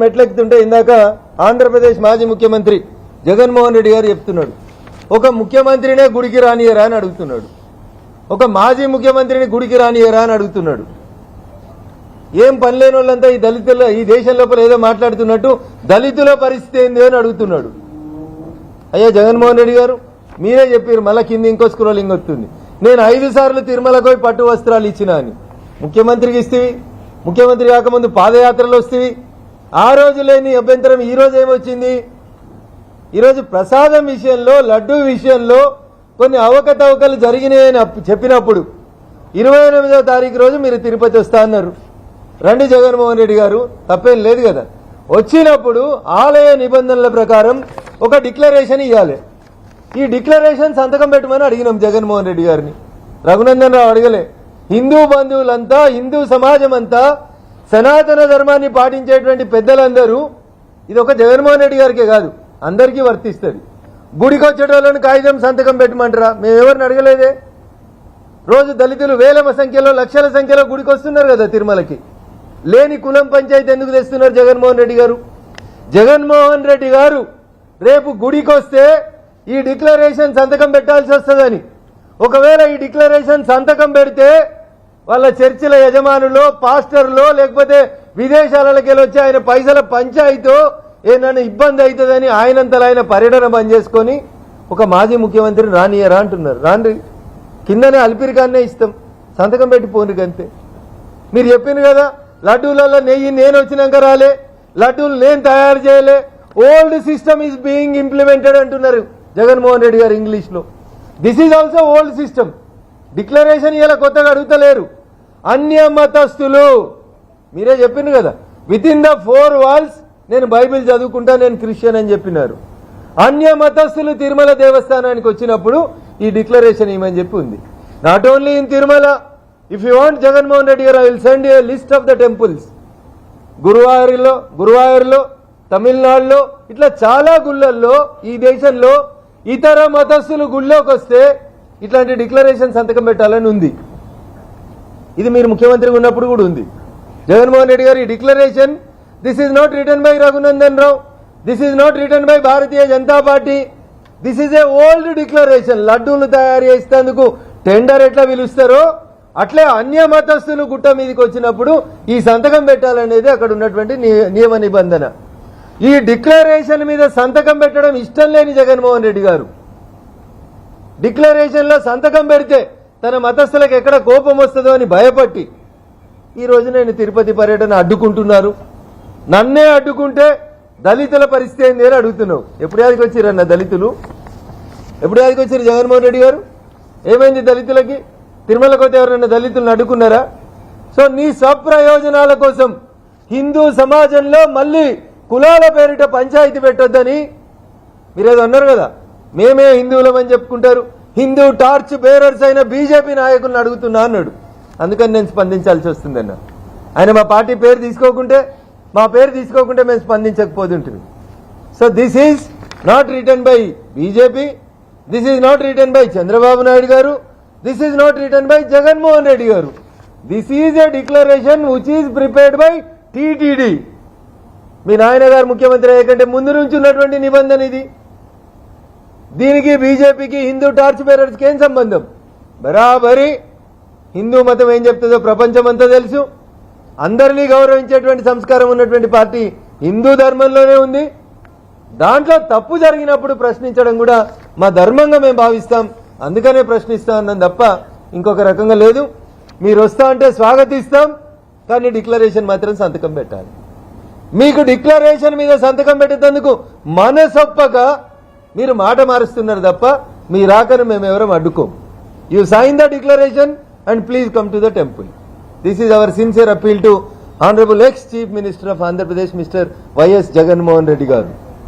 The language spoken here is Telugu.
మెట్లెక్కుతుంటే ఇందాక ఆంధ్రప్రదేశ్ మాజీ ముఖ్యమంత్రి జగన్మోహన్ రెడ్డి గారు చెప్తున్నాడు, ఒక ముఖ్యమంత్రినే గుడికి రానియరా అని అడుగుతున్నాడు. ఒక మాజీ ముఖ్యమంత్రిని గుడికి రానియరా అని అడుగుతున్నాడు. ఏం పని లేని వాళ్ళంతా ఈ దళితుల ఈ దేశం లోపల ఏదో మాట్లాడుతున్నట్టు దళితుల పరిస్థితి ఏంది అని అడుగుతున్నాడు. అయ్యా జగన్మోహన్ రెడ్డి గారు, మీరే చెప్పారు మళ్ళా కింద ఇంకో స్క్రోలింగ్ వస్తుంది. నేను 5 సార్లు తిరుమలకు పోయి పట్టు వస్త్రాలు ఇచ్చినా అని ముఖ్యమంత్రికి ఇస్తేవి, ముఖ్యమంత్రి కాకముందు పాదయాత్రలు వస్తేవి. ఆ రోజు లేని అభ్యంతరం ఈ రోజు ఏమొచ్చింది? ఈరోజు ప్రసాదం విషయంలో, లడ్డూ విషయంలో కొన్ని అవకతవకలు జరిగినాయని చెప్పినప్పుడు 28వ తారీఖు రోజు మీరు తిరుపతి వస్తా అన్నారు. రండి జగన్మోహన్ రెడ్డి గారు, తప్పేం లేదు కదా. వచ్చినప్పుడు ఆలయ నిబంధనల ప్రకారం ఒక డిక్లరేషన్ ఇవ్వాలి. ఈ డిక్లరేషన్ సంతకం పెట్టమని అడిగినాం జగన్మోహన్ రెడ్డి గారిని. రఘునందన్ రావు అడగలే. హిందూ బంధువులంతా, హిందూ సమాజం అంతా, సనాతన ధర్మాన్ని పాటించేటువంటి పెద్దలందరూ, ఇది ఒక జగన్మోహన్ రెడ్డి గారికే కాదు అందరికీ వర్తిస్తుంది. గుడికి వచ్చేటోళ్ళని కాగితం సంతకం పెట్టమంటారా? మేమెవరిని అడగలేదే. రోజు దళితులు వేల సంఖ్యలో, లక్షల సంఖ్యలో గుడికి వస్తున్నారు కదా తిరుమలకి. లేని కులం పంచాయతీ ఎందుకు తెస్తున్నారు జగన్మోహన్ రెడ్డి గారు? జగన్మోహన్ రెడ్డి గారు రేపు గుడికి వస్తే ఈ డిక్లరేషన్ సంతకం పెట్టాల్సి వస్తుందని, ఒకవేళ ఈ డిక్లరేషన్ సంతకం పెడితే వాళ్ళ చర్చిల యజమానులో, పాస్టర్లో, లేకపోతే విదేశాలకి వచ్చి ఆయన పైసల పంచాయితో ఏమన్నా ఇబ్బంది అవుతుందని ఆయనంతలో ఆయన పర్యటన బంద్ చేసుకొని ఒక మాజీ ముఖ్యమంత్రిని రానియరా అంటున్నారు. రాండి, కిందనే అల్పిరికాన్నే ఇస్తాం, సంతకం పెట్టి పోను అంతే. మీరు చెప్పింది కదా, లడ్డూలలో నెయ్యి నేను వచ్చినాక రాలే, లడ్డూలు నేను తయారు చేయలే, old system is being implemented అంటున్నారు జగన్మోహన్ రెడ్డి గారు ఇంగ్లీష్ లో. This is also old system. Declaration ఇలా కొత్తగా అడుగుతలేరు. అన్య మతస్థులు, మీరే చెప్పింది కదా, విత్ ఇన్ ద 4 వాల్స్ నేను బైబిల్ చదువుకుంటా, నేను క్రిస్టియన్ అని చెప్పినారు. అన్య మతస్థులు తిరుమల దేవస్థానానికి వచ్చినప్పుడు ఈ డిక్లరేషన్ ఇవ్వమని చెప్పి ఉంది. Not only in Tirumala, if you want Jaganmohan Reddy garu, I will send a list of the temples. గురువాయూర్లో, తమిళనాడులో, ఇట్లా చాలా గుళ్ళల్లో ఈ దేశంలో ఇతర మతస్థులు గుళ్ళోకి వస్తే ఇట్లాంటి డిక్లరేషన్ సంతకం పెట్టాలని ఉంది. ఇది మీరు ముఖ్యమంత్రిగా ఉన్నప్పుడు కూడా ఉంది. జగన్మోహన్ రెడ్డి గారు ఈ declaration, this is not written by Raghunandan Rao, this is not written by Bharatiya Janata party, this is A old declaration. లడ్డూలు తయారు చేసేందుకు టెండర్ ఎట్లా పిలుస్తారో అట్లే అన్య మతస్థులు గుట్ట మీదకి వచ్చినప్పుడు ఈ సంతకం పెట్టాలనేది అక్కడ ఉన్నటువంటి నియమ నిబంధన. ఈ డిక్లరేషన్ మీద సంతకం పెట్టడం ఇష్టం లేని జగన్మోహన్ రెడ్డి గారు డిక్లరేషన్ లో సంతకం పెడితే తన మతస్థులకు ఎక్కడ కోపం వస్తుందో అని భయపట్టి ఈ రోజు నేను తిరుపతి పర్యటన అడ్డుకుంటున్నారు. నన్నే అడ్డుకుంటే దళితుల పరిస్థితి ఏంది అని అడుగుతున్నావు. ఎప్పుడు యాదికి వచ్చిరన్న దళితులు? ఎప్పుడు యాదికి వచ్చారు జగన్మోహన్ రెడ్డి గారు? ఏమైంది దళితులకి? తిరుమలకు పోతే ఎవరన్నా దళితులను అడ్డుకున్నారా? సో నీ స్వప్రయోజనాల కోసం హిందూ సమాజంలో మళ్ళీ కులాల పేరిట పంచాయతీ పెట్టొద్దని మీరేదో అన్నారు కదా, మేమే హిందువులమని చెప్పుకుంటారు. హిందూ టార్చ్ బేరర్స్ అయిన బీజేపీ నాయకులను అడుగుతున్నా అన్నాడు. అందుకని నేను స్పందించాల్సి వస్తుందన్న. ఆయన మా పార్టీ పేరు తీసుకోకుంటే, మా పేరు తీసుకోకుంటే మేము స్పందించకపోతుంటుంది. So this is not written by BJP, this is not written by Chandrababu Naidu garu, this is not written by Jaganmohan Reddy garu. This is a declaration which is prepared by TTD. మీ నాయన గారు ముఖ్యమంత్రి అయ్యే కంటే ముందు నుంచి ఉన్నటువంటి నిబంధన ఇది. దీనికి బీజేపీకి, హిందూ టార్చ్ బేరర్స్కి ఏం సంబంధం? బరాబరి హిందూ మతం ఏం చెప్తుందో ప్రపంచం అంతా తెలుసు. అందరినీ గౌరవించేటువంటి సంస్కారం ఉన్నటువంటి పార్టీ హిందూ ధర్మంలోనే ఉంది. దాంట్లో తప్పు జరిగినప్పుడు ప్రశ్నించడం కూడా మా ధర్మంగా మేము భావిస్తాం. అందుకనే ప్రశ్నిస్తా అన్నాం తప్ప ఇంకొక రకంగా లేదు. మీరు వస్తా అంటే స్వాగతిస్తాం, కానీ డిక్లరేషన్ మాత్రం సంతకం పెట్టాలి. మీకు డిక్లరేషన్ మీద సంతకం పెట్టేందుకు మనసొప్పక మీరు మాట మారుస్తున్నారు తప్ప మీ రాకను మేము ఎవరం అడ్డుకోం. You sign the declaration and please come to the temple. This is our sincere appeal to honourable ex chief minister of Andhra Pradesh mister YS Jaganmohan Reddy గారు.